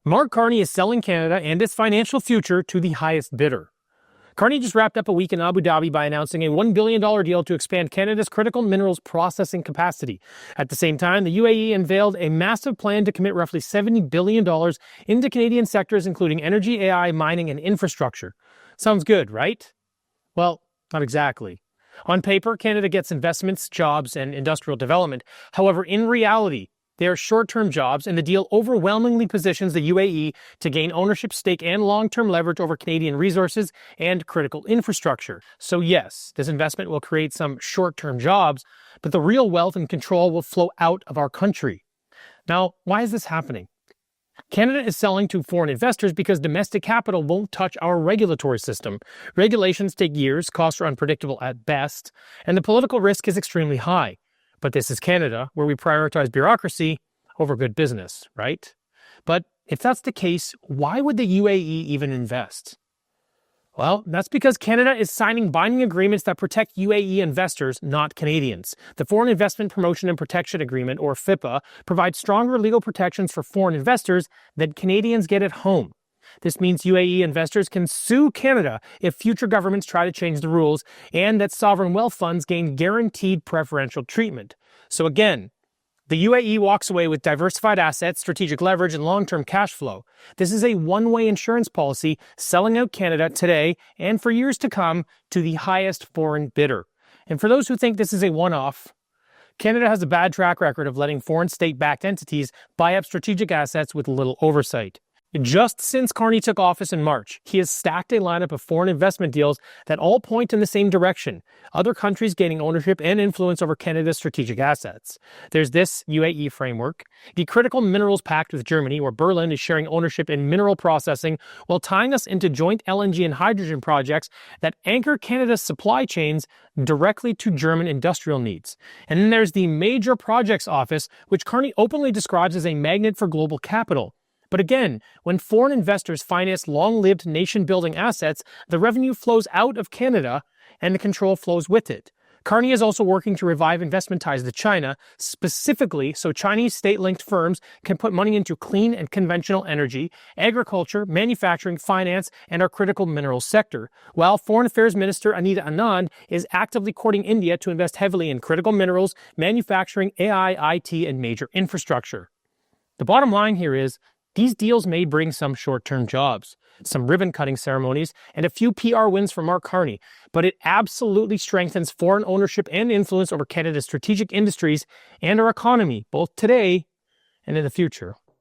Mark Carney is selling Canada and its financial future to the highest bidder. Carney just wrapped up a week in Abu Dhabi by announcing a $1 billion deal to expand Canada's critical minerals processing capacity. At the same time, the UAE unveiled a massive plan to commit roughly $70 billion into Canadian sectors including energy, AI, mining, and infrastructure. Sounds good, right? Well, not exactly. On paper, Canada gets investments, jobs, and industrial development. However, in reality, they are short-term jobs, and the deal overwhelmingly positions the UAE to gain ownership stake and long-term leverage over Canadian resources and critical infrastructure. So yes, this investment will create some short-term jobs, but the real wealth and control will flow out of our country. Now, why is this happening? Canada is selling to foreign investors because domestic capital won't touch our regulatory system. Regulations take years, costs are unpredictable at best, and the political risk is extremely high. But this is Canada, where we prioritize bureaucracy over good business, right? But if that's the case, why would the UAE even invest? Well, that's because Canada is signing binding agreements that protect UAE investors, not Canadians. The Foreign Investment Promotion and Protection Agreement, or FIPA, provides stronger legal protections for foreign investors than Canadians get at home. This means UAE investors can sue Canada if future governments try to change the rules, and that sovereign wealth funds gain guaranteed preferential treatment. So again, the UAE walks away with diversified assets, strategic leverage, and long-term cash flow. This is a one-way insurance policy selling out Canada today and for years to come to the highest foreign bidder. And for those who think this is a one-off, Canada has a bad track record of letting foreign state-backed entities buy up strategic assets with little oversight. Just since Carney took office in March, he has stacked a lineup of foreign investment deals that all point in the same direction, other countries gaining ownership and influence over Canada's strategic assets. There's this UAE framework, the Critical Minerals Pact with Germany, where Berlin is sharing ownership in mineral processing while tying us into joint LNG and hydrogen projects that anchor Canada's supply chains directly to German industrial needs. And then there's the Major Projects Office, which Carney openly describes as a magnet for global capital. But again, when foreign investors finance long-lived nation-building assets, the revenue flows out of Canada and the control flows with it. Carney is also working to revive investment ties to China, specifically so Chinese state-linked firms can put money into clean and conventional energy, agriculture, manufacturing, finance, and our critical minerals sector, while Foreign Affairs Minister Anita Anand is actively courting India to invest heavily in critical minerals, manufacturing, AI, IT, and major infrastructure. The bottom line here is, these deals may bring some short-term jobs, some ribbon-cutting ceremonies, and a few PR wins for Mark Carney, but it absolutely strengthens foreign ownership and influence over Canada's strategic industries and our economy, both today and in the future.